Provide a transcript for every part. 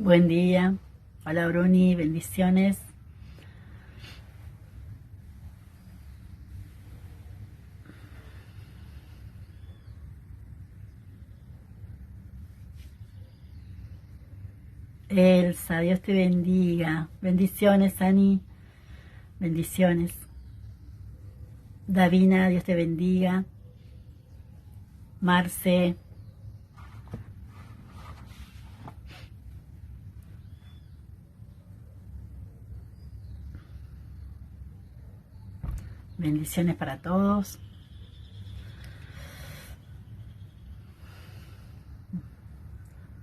Buen día. Hola Bruni, bendiciones. Elsa, Dios te bendiga. Bendiciones, Ani. Bendiciones. Davina, Dios te bendiga. Marce. Bendiciones para todos.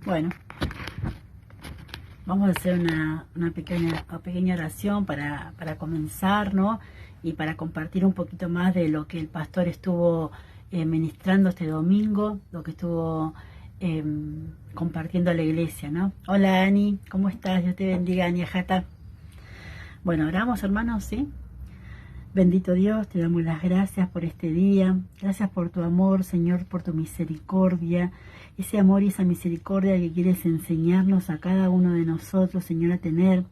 Bueno, vamos a hacer una pequeña oración para comenzar, ¿no? Y para compartir un poquito más de lo que el pastor estuvo ministrando este domingo, lo que estuvo eh, compartiendo a la iglesia, ¿no? Hola Ani, ¿cómo estás? Dios te bendiga, Ani Ajata. Bueno, oramos hermanos, ¿sí? Bendito Dios, te damos las gracias por este día, gracias por tu amor, Señor, por tu misericordia, ese amor y esa misericordia que quieres enseñarnos a cada uno de nosotros, Señor, a tener.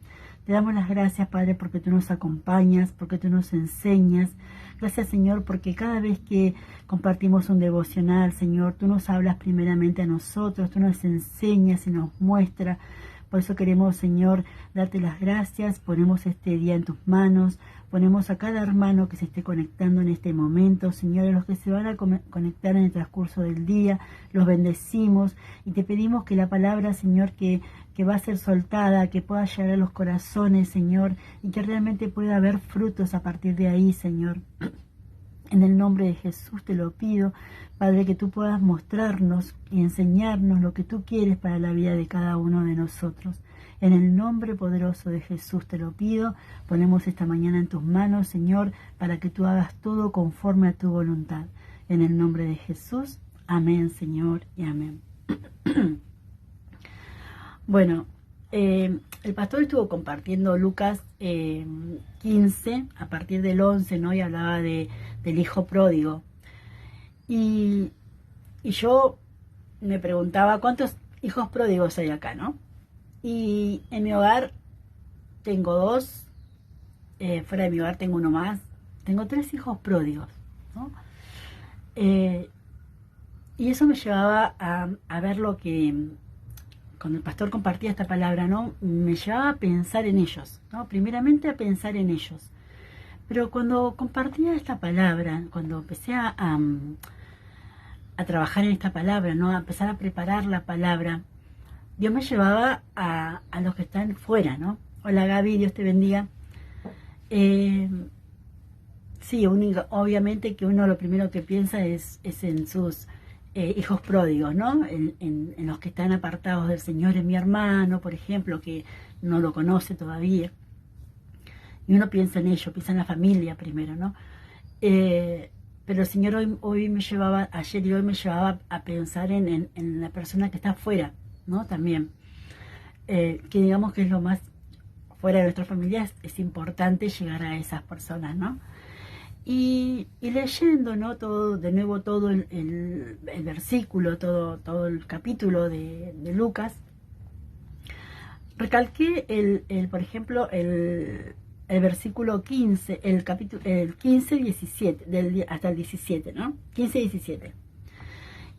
Te damos las gracias, Padre, porque tú nos acompañas, porque tú nos enseñas. Gracias, Señor, porque cada vez que compartimos un devocional, Señor, tú nos hablas primeramente a nosotros, tú nos enseñas y nos muestras. Por eso queremos, Señor, darte las gracias, ponemos este día en tus manos, ponemos a cada hermano que se esté conectando en este momento, Señor, a los que se van a conectar en el transcurso del día, los bendecimos y te pedimos que la palabra, Señor, que va a ser soltada, que pueda llegar a los corazones, Señor, y que realmente pueda haber frutos a partir de ahí, Señor. En el nombre de Jesús te lo pido, Padre, que tú puedas mostrarnos y enseñarnos lo que tú quieres para la vida de cada uno de nosotros. En el nombre poderoso de Jesús te lo pido, ponemos esta mañana en tus manos, Señor, para que tú hagas todo conforme a tu voluntad. En el nombre de Jesús, amén, Señor, y amén. Bueno, el pastor estuvo compartiendo Lucas 15, a partir del 11, ¿no? Y hablaba del hijo pródigo. Y yo me preguntaba, ¿cuántos hijos pródigos hay acá, no? Y en mi hogar tengo dos, fuera de mi hogar tengo uno más. Tengo 3 hijos pródigos, ¿no? Y eso me llevaba a ver lo que cuando el pastor compartía esta palabra, ¿no? Me llevaba a pensar en ellos, ¿no? Primeramente a pensar en ellos. Pero cuando compartía esta palabra, cuando empecé a trabajar en esta palabra, ¿no? A empezar a preparar la palabra, Dios me llevaba a los que están fuera, ¿no? Hola Gaby, Dios te bendiga. Sí, obviamente que uno lo primero que piensa es en sus hijos pródigos, ¿no? En los que están apartados del Señor, en mi hermano, por ejemplo, que no lo conoce todavía. Y uno piensa en ello, piensa en la familia primero, ¿no? Pero el Señor hoy me llevaba, ayer y hoy me llevaba a pensar en la persona que está afuera, ¿no? También. Que digamos que es lo más, fuera de nuestra familia, es importante llegar a esas personas, ¿no? Y leyendo, ¿no? Todo, de nuevo todo el versículo, todo el capítulo de Lucas, recalqué por ejemplo, el versículo 15, el 15, 17, hasta el 17, ¿no? 15, 17.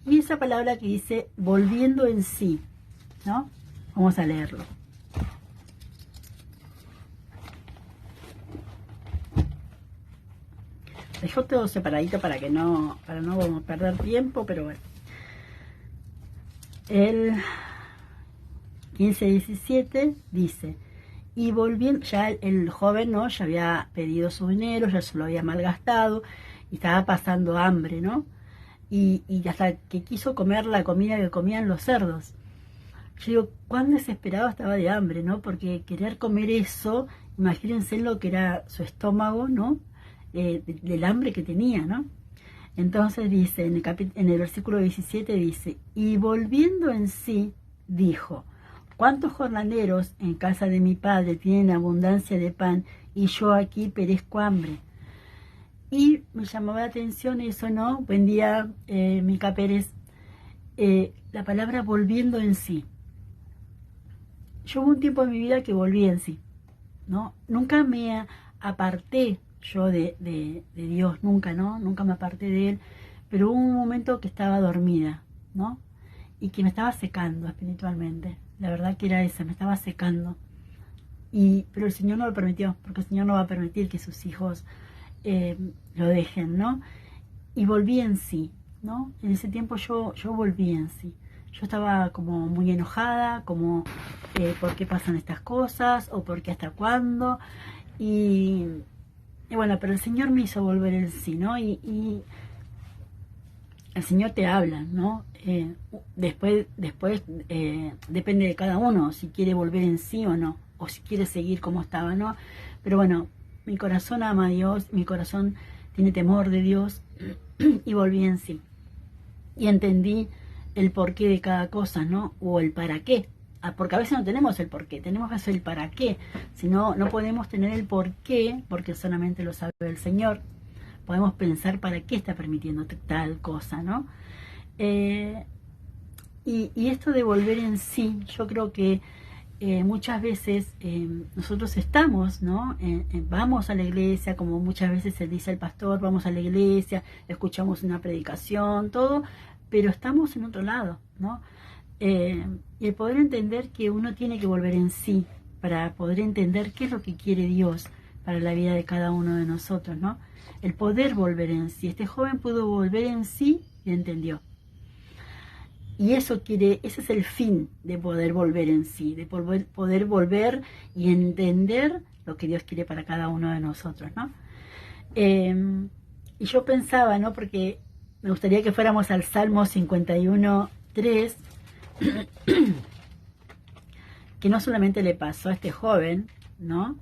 Y esa palabra que dice, volviendo en sí, ¿no? Vamos a leerlo. Dejo todo separadito para no perder tiempo, pero bueno. El 15:17 dice, y volviendo, ya el joven, ¿no? Ya había pedido su dinero, ya se lo había malgastado, y estaba pasando hambre, ¿no? Y hasta que quiso comer la comida que comían los cerdos. Yo digo, cuán desesperado estaba de hambre, ¿no? Porque querer comer eso, imagínense lo que era su estómago, ¿no? Del hambre que tenía, ¿no? Entonces dice, en el versículo 17 dice, y volviendo en sí, dijo, ¿cuántos jornaleros en casa de mi padre tienen abundancia de pan y yo aquí perezco hambre? Y me llamaba la atención eso, ¿no? Buen día, Mica Pérez. La palabra volviendo en sí. yo hubo un tiempo en mi vida que volví en sí, ¿no? Nunca me aparté yo de Dios, nunca, ¿no? Nunca me aparté de Él, pero hubo un momento que estaba dormida, ¿no? Y que me estaba secando espiritualmente. La verdad que era esa, me estaba secando. Pero el Señor no lo permitió, porque el Señor no va a permitir que sus hijos lo dejen, ¿no? Y volví en sí, ¿no? En ese tiempo yo volví en sí. Yo estaba como muy enojada, como ¿por qué pasan estas cosas? ¿O por qué hasta cuándo? Y bueno, pero el Señor me hizo volver en sí, ¿no? Y el Señor te habla, ¿no? Después depende de cada uno si quiere volver en sí o no, o si quiere seguir como estaba, ¿no? Pero bueno, mi corazón ama a Dios, mi corazón tiene temor de Dios y volví en sí. Y entendí el porqué de cada cosa, ¿no? O el para qué. Porque a veces no tenemos el porqué, tenemos que hacer el para qué. Si no, no podemos tener el porqué, porque solamente lo sabe el Señor. Podemos pensar para qué está permitiendo tal cosa, ¿no? Y esto de volver en sí, yo creo que muchas veces nosotros estamos, ¿no? Vamos a la iglesia, como muchas veces se dice el pastor, vamos a la iglesia, escuchamos una predicación, todo, pero estamos en otro lado, ¿no? Y el poder entender que uno tiene que volver en sí para poder entender qué es lo que quiere Dios para la vida de cada uno de nosotros, ¿no? El poder volver en sí. Este joven pudo volver en sí y entendió. Y ese es el fin de poder volver en sí, de poder volver y entender lo que Dios quiere para cada uno de nosotros, ¿no? Y yo pensaba, ¿no? Porque me gustaría que fuéramos al Salmo 51:3, que no solamente le pasó a este joven, ¿no?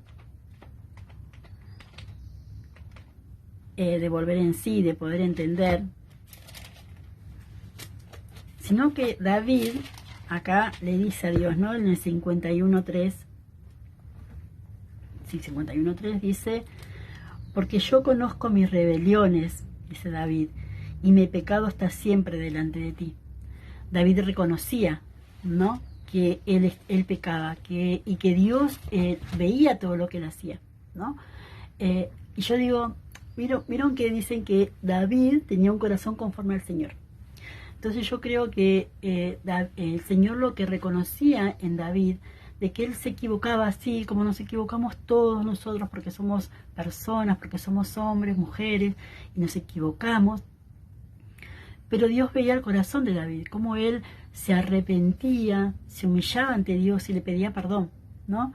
De volver en sí, de poder entender, sino que David acá le dice a Dios, ¿no? En el 51:3, sí, 51:3 dice: porque yo conozco mis rebeliones, dice David, y mi pecado está siempre delante de ti. David reconocía, ¿no? Que él pecaba, y que Dios veía todo lo que él hacía, ¿no? Y yo digo, ¿vieron que dicen que David tenía un corazón conforme al Señor? Entonces yo creo que el Señor lo que reconocía en David, de que él se equivocaba así como nos equivocamos todos nosotros, porque somos personas, porque somos hombres, mujeres, y nos equivocamos. Pero Dios veía el corazón de David, cómo él se arrepentía, se humillaba ante Dios y le pedía perdón, ¿no?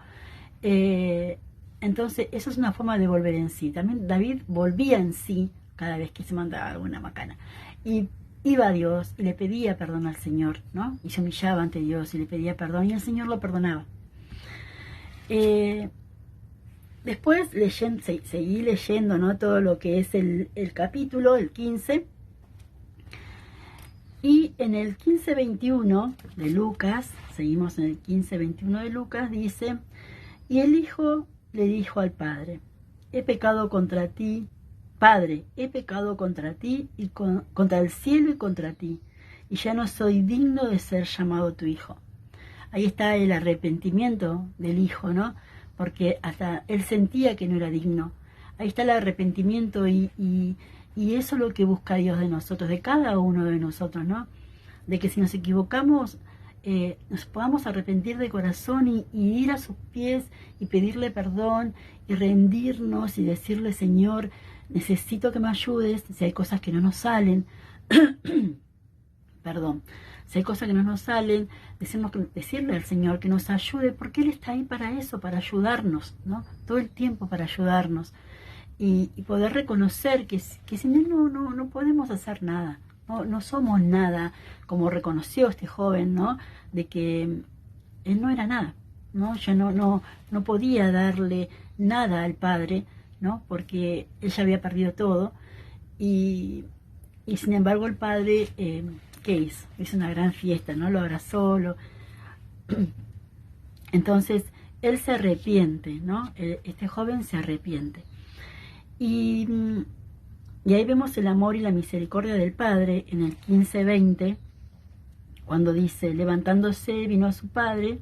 Entonces, eso es una forma de volver en sí. También David volvía en sí cada vez que se mandaba alguna macana. Y iba a Dios y le pedía perdón al Señor, ¿no? Y se humillaba ante Dios y le pedía perdón y el Señor lo perdonaba. Después seguí leyendo, ¿no? Todo lo que es el capítulo, el 15. Y en el 15:21 de Lucas, seguimos en el 15:21 de Lucas, dice: y el hijo le dijo al padre: he pecado contra ti, Padre, he pecado contra ti y contra el cielo y contra ti, y ya no soy digno de ser llamado tu hijo. Ahí está el arrepentimiento del hijo, ¿no? Porque hasta él sentía que no era digno. Ahí está el arrepentimiento y eso es lo que busca Dios de nosotros, de cada uno de nosotros, ¿no? De que si nos equivocamos, nos podamos arrepentir de corazón y ir a sus pies y pedirle perdón y rendirnos y decirle: Señor, necesito que me ayudes si hay cosas que no nos salen. Perdón. Si hay cosas que no nos salen, decirle al Señor que nos ayude, porque Él está ahí para eso, para ayudarnos, ¿no? Todo el tiempo para ayudarnos. Y poder reconocer que sin Él no podemos hacer nada. No somos nada, como reconoció este joven, ¿no? De que él no era nada, ¿no? Ya no podía darle nada al Padre, ¿no? Porque él ya había perdido todo. Y sin embargo el Padre, ¿qué hizo? Hizo una gran fiesta, ¿no? Lo abrazó, Entonces él se arrepiente, ¿no? Este joven se arrepiente. Y ahí vemos el amor y la misericordia del Padre en el 15:20, cuando dice: levantándose vino a su padre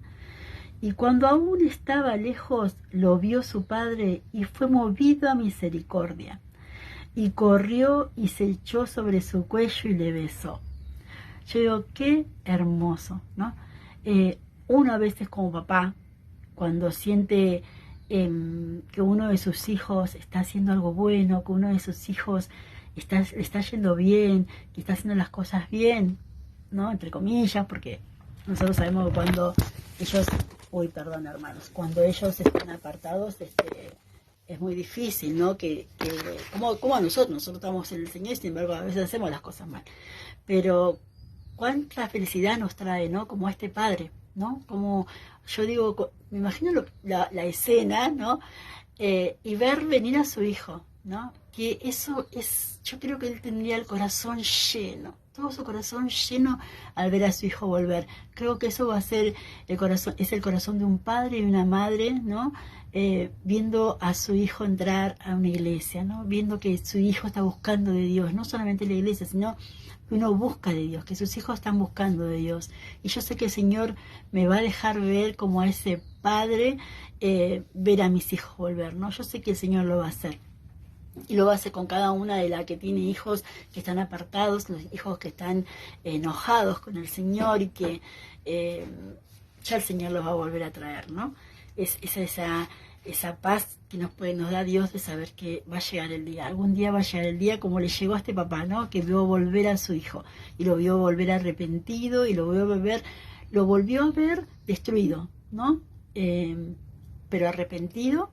Y cuando aún estaba lejos, lo vio su padre y fue movido a misericordia. Y corrió y se echó sobre su cuello y le besó. Yo digo, qué hermoso, ¿no? Uno a veces como papá, cuando siente que uno de sus hijos está haciendo algo bueno, que uno de sus hijos le está yendo bien, que está haciendo las cosas bien, ¿no? Entre comillas, porque nosotros sabemos que cuando ellos, perdón hermanos, cuando ellos están apartados, es muy difícil, ¿no? Como a nosotros estamos en el Señor y sin embargo a veces hacemos las cosas mal. Pero cuánta felicidad nos trae, ¿no? Como a este padre, ¿no? Como yo digo, me imagino la escena, ¿no? Y ver venir a su hijo, ¿no? Que eso es, yo creo que él tendría el corazón lleno, todo su corazón lleno al ver a su hijo volver. Creo que eso va a ser el corazón, es el corazón de un padre y una madre, ¿no? Viendo a su hijo entrar a una iglesia, ¿no? Viendo que su hijo está buscando de Dios, no solamente la iglesia, sino que uno busca de Dios, que sus hijos están buscando de Dios. Y yo sé que el Señor me va a dejar ver como a ese padre, ver a mis hijos volver, ¿no? Yo sé que el Señor lo va a hacer. Y lo hace con cada una de las que tiene hijos que están apartados, los hijos que están enojados con el Señor y que ya el Señor los va a volver a traer, ¿no? Es esa paz que nos da Dios de saber que va a llegar el día. Algún día va a llegar el día como le llegó a este papá, ¿no? Que vio volver a su hijo y lo vio volver arrepentido y lo volvió a ver destruido, ¿no? Pero arrepentido.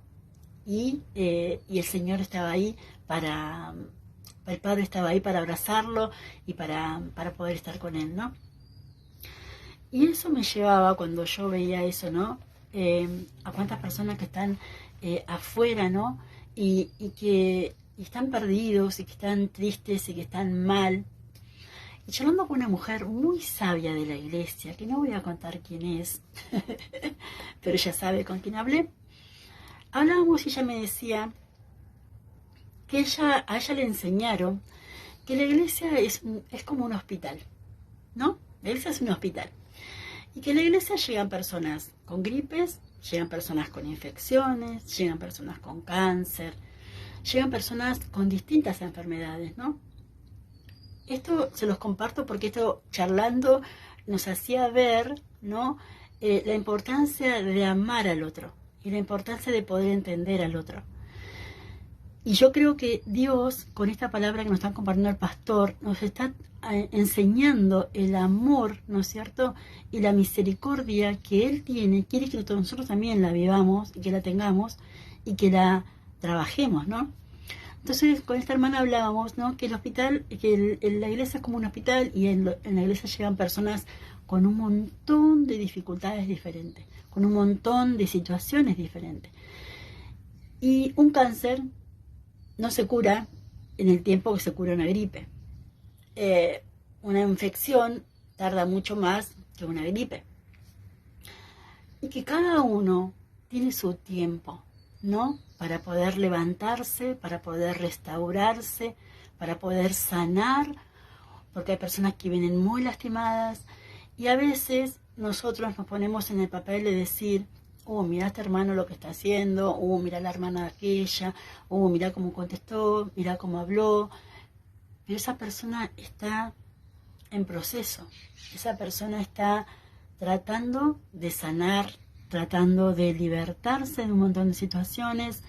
Y el Señor estaba ahí el Padre estaba ahí para abrazarlo y para poder estar con él, ¿no? Y eso me llevaba, cuando yo veía eso, ¿no? A cuántas personas que están afuera, ¿no? Y que están perdidos y que están tristes y que están mal. Y charlando con una mujer muy sabia de la iglesia, que no voy a contar quién es, pero ella sabe con quién hablé. Hablábamos y ella me decía que a ella le enseñaron que la iglesia es como un hospital, ¿no? La iglesia es un hospital. Y que en la iglesia llegan personas con gripes, llegan personas con infecciones, llegan personas con cáncer, llegan personas con distintas enfermedades, ¿no? Esto se los comparto porque esto, charlando, nos hacía ver, ¿no? La importancia de amar al otro y la importancia de poder entender al otro. Y yo creo que Dios, con esta palabra que nos está compartiendo el pastor, nos está enseñando el amor, ¿no es cierto? Y la misericordia que Él tiene, quiere que nosotros también la vivamos y que la tengamos y que la trabajemos, ¿no? Entonces con esta hermana hablábamos, ¿no? Que el hospital, que la iglesia es como un hospital y en la iglesia llegan personas con un montón de dificultades diferentes, con un montón de situaciones diferentes. Y un cáncer no se cura en el tiempo que se cura una gripe. Una infección tarda mucho más que una gripe. Y que cada uno tiene su tiempo, ¿no? Para poder levantarse, para poder restaurarse, para poder sanar, porque hay personas que vienen muy lastimadas y a veces nosotros nos ponemos en el papel de decir, mira este hermano lo que está haciendo, mira la hermana aquella, mira cómo contestó, mira cómo habló, pero esa persona está en proceso, esa persona está tratando de sanar, tratando de libertarse de un montón de situaciones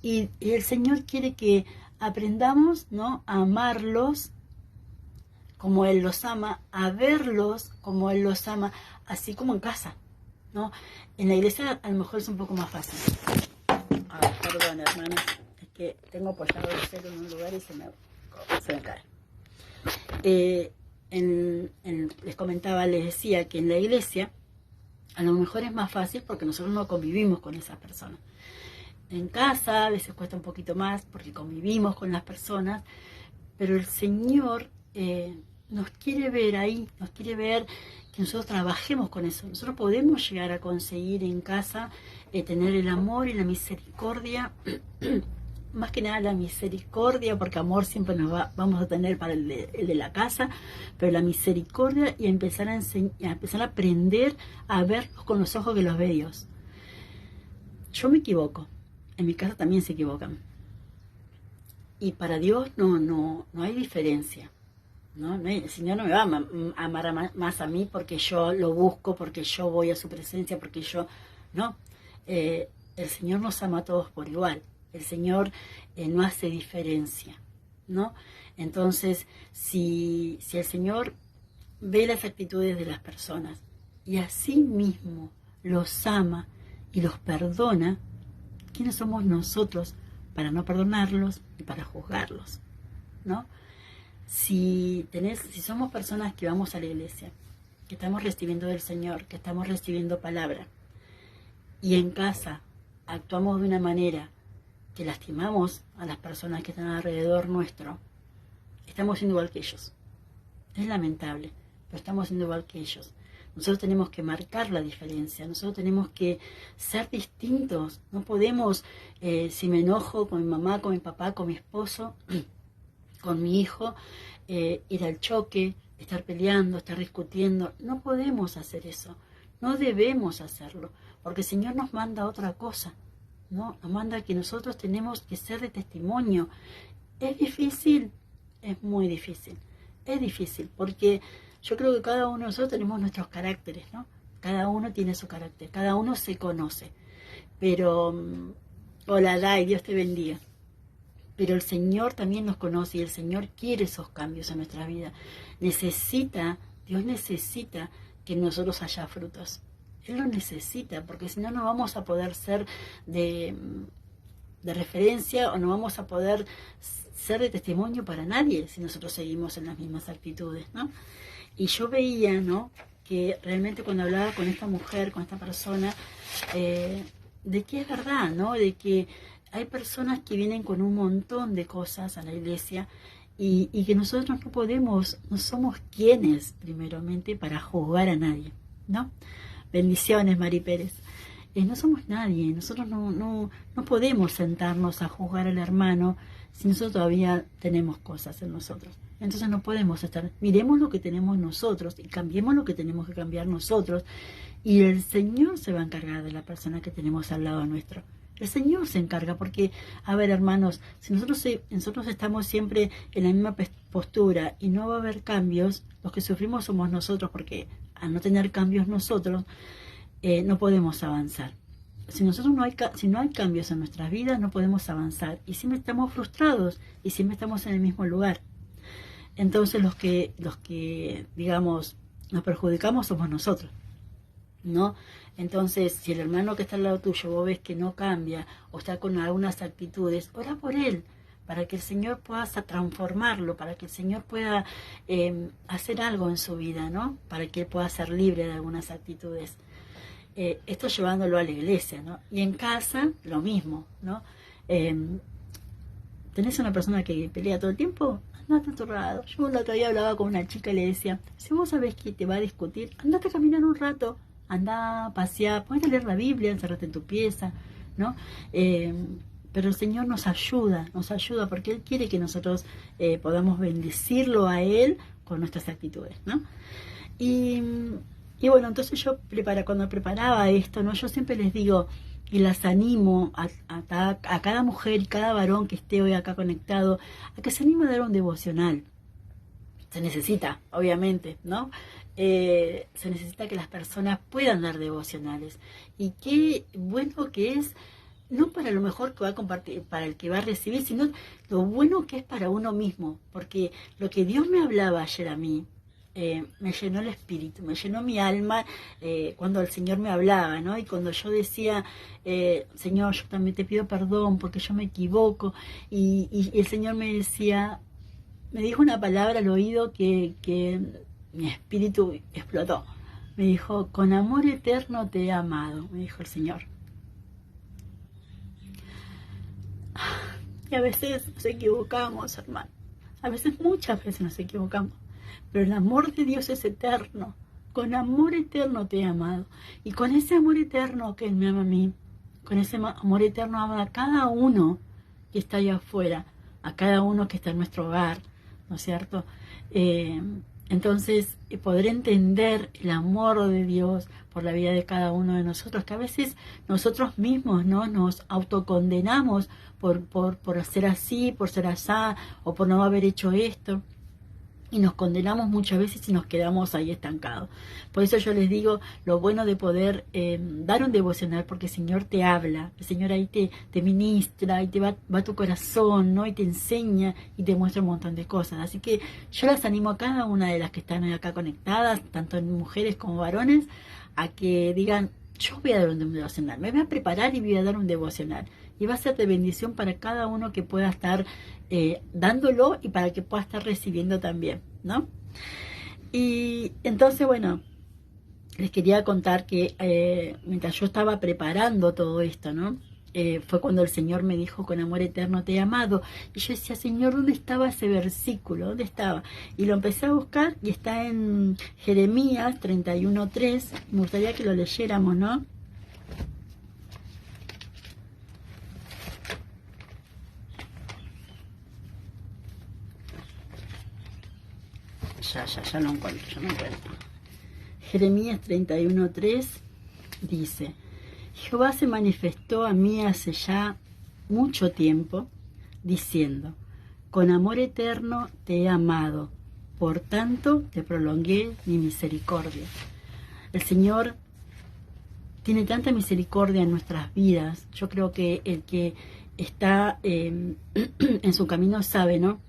y el Señor quiere que aprendamos, ¿no? A amarlos como Él los ama, a verlos como Él los ama, así como en casa, ¿no? En la iglesia a lo mejor es un poco más fácil. Perdón, hermano, es que tengo apoyado el celo en un lugar y se me cae. Les comentaba, les decía que en la iglesia a lo mejor es más fácil porque nosotros no convivimos con esas personas. En casa a veces cuesta un poquito más porque convivimos con las personas, pero el Señor nos quiere ver ahí, nos quiere ver que nosotros trabajemos con eso. Nosotros podemos llegar a conseguir en casa tener el amor y la misericordia más que nada la misericordia, porque amor siempre vamos a tener para el de la casa, pero la misericordia y empezar a empezar a aprender a verlos con los ojos que los ve Dios. Yo me equivoco, en mi casa también se equivocan. Y para Dios no hay diferencia. ¿No? El Señor no me va a amar más a mí porque yo lo busco, porque yo voy a su presencia, porque yo... No, el Señor nos ama a todos por igual. El Señor no hace diferencia, ¿no? Entonces, si el Señor ve las actitudes de las personas y así mismo los ama y los perdona, ¿quiénes somos nosotros para no perdonarlos y para juzgarlos, ¿no? Si somos personas que vamos a la iglesia, que estamos recibiendo del Señor, que estamos recibiendo palabra, y en casa actuamos de una manera que lastimamos a las personas que están alrededor nuestro, estamos siendo igual que ellos. Es lamentable, pero estamos siendo igual que ellos. Nosotros tenemos que marcar la diferencia, nosotros tenemos que ser distintos. No podemos, si me enojo con mi mamá, con mi papá, con mi esposo, con mi hijo, ir al choque, estar peleando, estar discutiendo. No podemos hacer eso, no debemos hacerlo, porque el Señor nos manda otra cosa, ¿no? Nos manda que nosotros tenemos que ser de testimonio. ¿Es difícil? Es muy difícil. Es difícil, porque yo creo que cada uno de nosotros tenemos nuestros caracteres, ¿no? Cada uno tiene su carácter, cada uno se conoce. Pero, hola, y Dios te bendiga. Pero el Señor también nos conoce y el Señor quiere esos cambios en nuestra vida. Dios necesita que nosotros haya frutos. Él lo necesita, porque si no, no vamos a poder ser de referencia o no vamos a poder ser de testimonio para nadie si nosotros seguimos en las mismas actitudes, ¿no? Y yo veía, ¿no?, que realmente cuando hablaba con esta mujer, con esta persona, de que es verdad, ¿no?, de que hay personas que vienen con un montón de cosas a la iglesia y que nosotros no somos quienes, primeramente, para juzgar a nadie, ¿no? Bendiciones, Mari Pérez. No somos nadie, nosotros no podemos sentarnos a juzgar al hermano si nosotros todavía tenemos cosas en nosotros. Entonces no podemos miremos lo que tenemos nosotros y cambiemos lo que tenemos que cambiar nosotros, y el Señor se va a encargar de la persona que tenemos al lado nuestro. El Señor se encarga, porque, a ver, hermanos, si nosotros estamos siempre en la misma postura y no va a haber cambios, los que sufrimos somos nosotros, porque al no tener cambios nosotros, no podemos avanzar. Si no hay cambios en nuestras vidas, no podemos avanzar. Y siempre estamos frustrados y siempre estamos en el mismo lugar. Entonces los que digamos, nos perjudicamos somos nosotros, ¿no? Entonces, si el hermano que está al lado tuyo vos ves que no cambia o está con algunas actitudes, ora por él, para que el Señor pueda transformarlo, para que el Señor pueda hacer algo en su vida, ¿no? Para que él pueda ser libre de algunas actitudes. Esto llevándolo a la iglesia, ¿no? Y en casa, lo mismo, ¿no? ¿Tenés una persona que pelea todo el tiempo? Andate a tu lado. Yo el otro día hablaba con una chica y le decía, si vos sabés que te va a discutir, andate a caminar un rato, anda a pasear, ponete a leer la Biblia, encerrate en tu pieza, ¿no? Pero el Señor nos ayuda porque Él quiere que nosotros podamos bendecirlo a Él con nuestras actitudes, ¿no? Y bueno, entonces yo cuando preparaba esto, ¿no?, yo siempre les digo y las animo a cada mujer y cada varón que esté hoy acá conectado a que se anime a dar un devocional. Se necesita, obviamente, ¿no? Se necesita que las personas puedan dar devocionales. Y qué bueno que es, no para lo mejor que va a compartir, para el que va a recibir, sino lo bueno que es para uno mismo. Porque lo que Dios me hablaba ayer a mí, me llenó el espíritu, me llenó mi alma cuando el Señor me hablaba, ¿no? Y cuando yo decía, Señor, yo también te pido perdón porque yo me equivoco. Y el Señor me decía, me dijo una palabra al oído que mi espíritu explotó. Me dijo, con amor eterno te he amado, me dijo el Señor. Y a veces nos equivocamos, hermano. A veces, muchas veces nos equivocamos. Pero el amor de Dios es eterno. Con amor eterno te he amado. Y con ese amor eterno que Él me ama a mí, con ese amor eterno ama a cada uno que está allá afuera, a cada uno que está en nuestro hogar, ¿no es cierto? Entonces, poder entender el amor de Dios por la vida de cada uno de nosotros, que a veces nosotros mismos, ¿no?, nos autocondenamos por ser así, por ser asá, o por no haber hecho esto, y nos condenamos muchas veces y nos quedamos ahí estancados. Por eso yo les digo lo bueno de poder dar un devocional, porque el Señor te habla, el Señor ahí te ministra y te va a tu corazón, ¿no?, y te enseña y te muestra un montón de cosas. Así que yo las animo a cada una de las que están acá conectadas, tanto mujeres como varones, a que digan: yo voy a dar un devocional, me voy a preparar y voy a dar un devocional. Y va a ser de bendición para cada uno que pueda estar dándolo y para que pueda estar recibiendo también, ¿no? Y entonces, bueno, les quería contar que mientras yo estaba preparando todo esto, ¿no?, fue cuando el Señor me dijo: con amor eterno te he amado. Y yo decía: Señor, ¿dónde estaba ese versículo? ¿Dónde estaba? Y lo empecé a buscar y está en Jeremías 31:3. Me gustaría que lo leyéramos, ¿no? Ya lo encuentro, Jeremías 31:3 dice: Jehová se manifestó a mí hace ya mucho tiempo, diciendo: con amor eterno te he amado, por tanto te prolongué mi misericordia. El Señor tiene tanta misericordia en nuestras vidas. Yo creo que el que está en su camino sabe, ¿no?,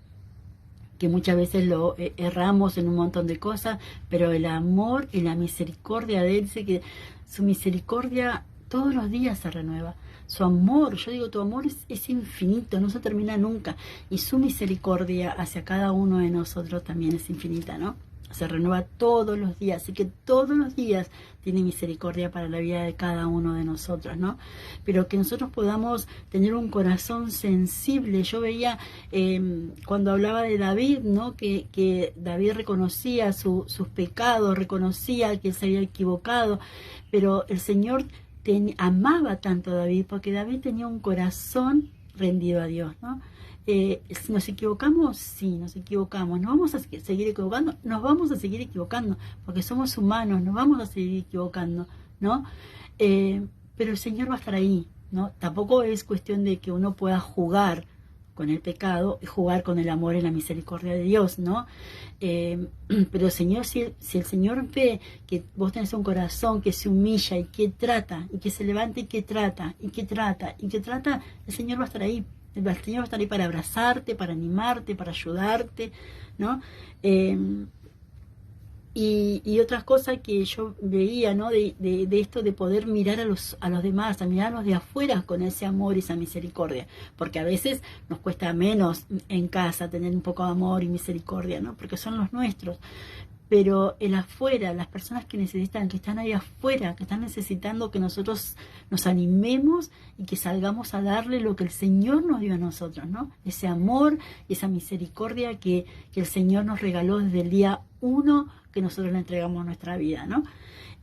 que muchas veces lo erramos en un montón de cosas, pero el amor y la misericordia de Él, dice que su misericordia todos los días se renueva. Su amor, yo digo, tu amor es infinito, no se termina nunca. Y su misericordia hacia cada uno de nosotros también es infinita, ¿no? Se renueva todos los días, así que todos los días tiene misericordia para la vida de cada uno de nosotros, ¿no? Pero que nosotros podamos tener un corazón sensible. Yo veía cuando hablaba de David, ¿no?, que David reconocía sus pecados, reconocía que se había equivocado, pero el Señor amaba tanto a David, porque David tenía un corazón rendido a Dios, ¿no? Si nos equivocamos, sí, nos equivocamos, nos vamos a seguir equivocando, nos vamos a seguir equivocando, porque somos humanos, nos vamos a seguir equivocando, ¿no? Pero el Señor va a estar ahí, ¿no? Tampoco es cuestión de que uno pueda jugar con el pecado y jugar con el amor y la misericordia de Dios, ¿no? Pero el Señor, si el Señor ve que vos tenés un corazón que se humilla y que trata, y que se levanta y que trata, y que trata, y que trata, el Señor va a estar ahí. El Señor va a estar ahí para abrazarte, para animarte, para ayudarte, ¿no? Y otras cosas que yo veía, ¿no?, de esto de poder mirar a los demás, a mirarlos de afuera con ese amor y esa misericordia, porque a veces nos cuesta menos en casa tener un poco de amor y misericordia, ¿no?, porque son los nuestros. Pero el afuera, las personas que necesitan, que están ahí afuera, que están necesitando que nosotros nos animemos y que salgamos a darle lo que el Señor nos dio a nosotros, ¿no? Ese amor y esa misericordia que el Señor nos regaló desde el día 1 que nosotros le entregamos nuestra vida, ¿no?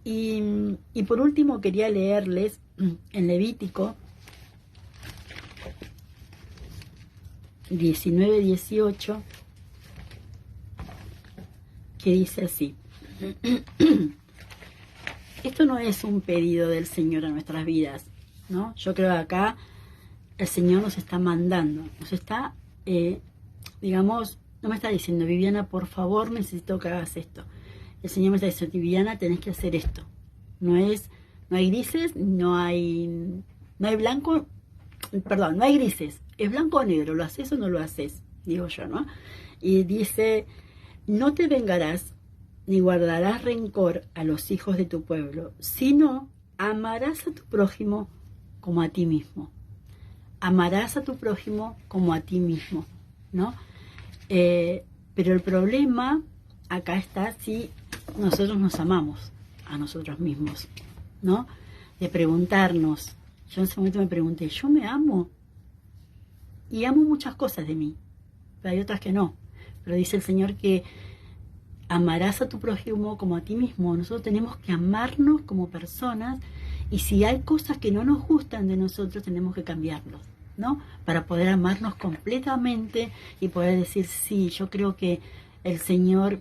Y por último quería leerles en Levítico 19:18, que dice así: esto no es un pedido del Señor a nuestras vidas, ¿no? Yo creo que acá el Señor nos está mandando, nos está, digamos, no me está diciendo: Viviana, por favor, necesito que hagas esto. El Señor me está diciendo: Viviana, tenés que hacer esto. No hay grises, no hay blanco, perdón, no hay grises, es blanco o negro, ¿lo haces o no lo haces?, digo yo, ¿no? Y dice: no te vengarás ni guardarás rencor a los hijos de tu pueblo, sino amarás a tu prójimo como a ti mismo. Amarás a tu prójimo como a ti mismo, ¿no? Pero el problema acá está si nosotros nos amamos a nosotros mismos, ¿no? De preguntarnos. Yo en ese momento me pregunté: ¿yo me amo? Y amo muchas cosas de mí, pero hay otras que no. Pero dice el Señor que amarás a tu prójimo como a ti mismo. Nosotros tenemos que amarnos como personas, y si hay cosas que no nos gustan de nosotros, tenemos que cambiarlos. ¿no? Para poder amarnos completamente y poder decir, sí, yo creo que el Señor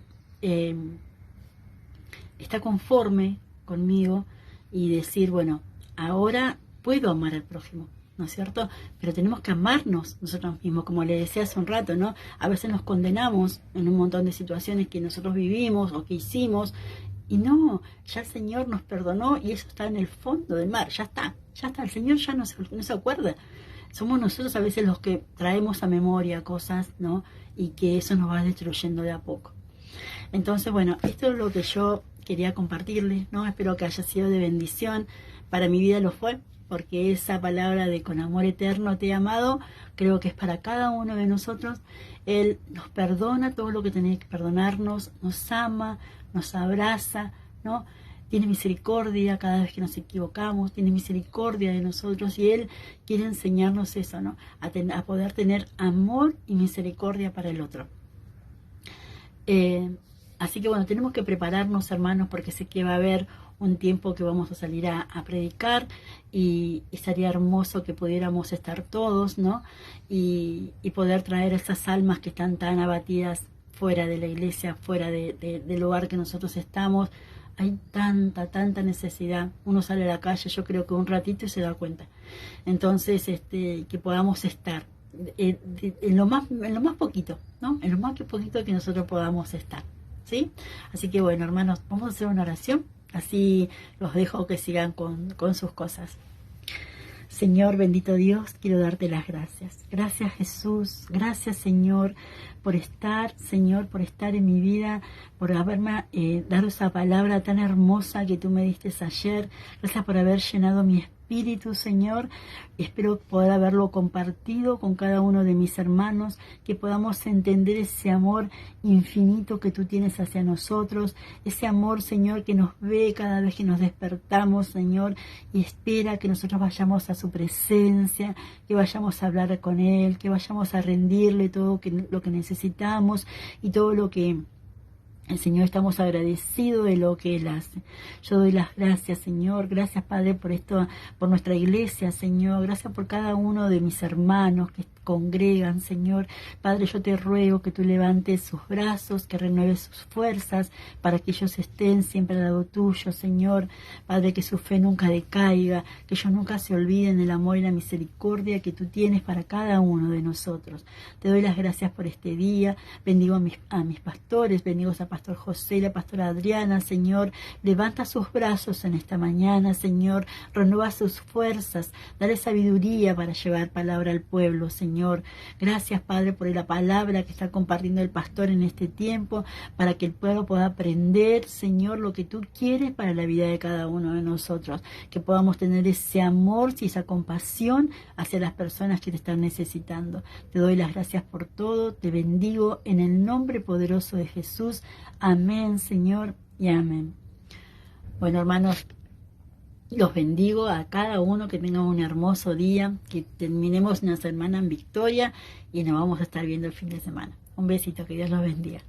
está conforme conmigo, y decir, bueno, ahora puedo amar al prójimo, ¿no es cierto? Pero tenemos que amarnos nosotros mismos, como le decía hace un rato, ¿no? A veces nos condenamos en un montón de situaciones que nosotros vivimos o que hicimos, y no, ya el Señor nos perdonó y eso está en el fondo del mar, ya está, el Señor ya no se acuerda. Somos nosotros a veces los que traemos a memoria cosas, ¿no? Y que eso nos va destruyendo de a poco. Entonces, bueno, esto es lo que yo quería compartirles, ¿no? Espero que haya sido de bendición. Para mi vida lo fue, porque esa palabra de con amor eterno te he amado, creo que es para cada uno de nosotros. Él nos perdona todo lo que tenía que perdonarnos, nos ama, nos abraza, ¿no? Tiene misericordia cada vez que nos equivocamos, tiene misericordia de nosotros, y Él quiere enseñarnos eso, ¿no? A poder tener amor y misericordia para el otro. Así que bueno, tenemos que prepararnos, hermanos, porque sé que va a haber un tiempo que vamos a salir a predicar, y sería hermoso que pudiéramos estar todos, ¿no? Y poder traer esas almas que están tan abatidas fuera de la iglesia, fuera del lugar que nosotros estamos. Hay tanta necesidad. Uno sale a la calle, yo creo que un ratito y se da cuenta. Entonces, que podamos estar en lo más poquito, ¿no? En lo más poquito que nosotros podamos estar, ¿sí? Así que bueno, hermanos, vamos a hacer una oración, así los dejo que sigan con sus cosas. Señor, bendito Dios, quiero darte las gracias. Gracias, Jesús. Gracias, Señor, por estar, Señor, por estar en mi vida, por haberme dado esa palabra tan hermosa que tú me diste ayer. Gracias por haber llenado mi espíritu, Señor. Espero poder haberlo compartido con cada uno de mis hermanos, que podamos entender ese amor infinito que tú tienes hacia nosotros, ese amor, Señor, que nos ve cada vez que nos despertamos, Señor, y espera que nosotros vayamos a su presencia, que vayamos a hablar con Él, que vayamos a rendirle todo lo que necesitamos y todo lo que el Señor, estamos agradecidos de lo que Él hace. Yo doy las gracias, Señor. Gracias, Padre, por esto, por nuestra iglesia, Señor. Gracias por cada uno de mis hermanos que congregan, Señor. Padre, yo te ruego que tú levantes sus brazos, que renueves sus fuerzas, para que ellos estén siempre al lado tuyo, Señor. Padre, que su fe nunca decaiga, que ellos nunca se olviden del amor y la misericordia que tú tienes para cada uno de nosotros. Te doy las gracias por este día. Bendigo a mis pastores, bendigo a Pastor José y la Pastora Adriana, Señor. Levanta sus brazos en esta mañana, Señor. Renueva sus fuerzas. Dale sabiduría para llevar palabra al pueblo, Señor. Gracias, Padre, por la palabra que está compartiendo el pastor en este tiempo, para que el pueblo pueda aprender, Señor, lo que tú quieres para la vida de cada uno de nosotros. Que podamos tener ese amor y esa compasión hacia las personas que te están necesitando. Te doy las gracias por todo. Te bendigo en el nombre poderoso de Jesús. Amén, Señor, y amén. Bueno, hermanos, los bendigo a cada uno, que tengan un hermoso día, que terminemos una semana en victoria y nos vamos a estar viendo el fin de semana. Un besito, que Dios los bendiga.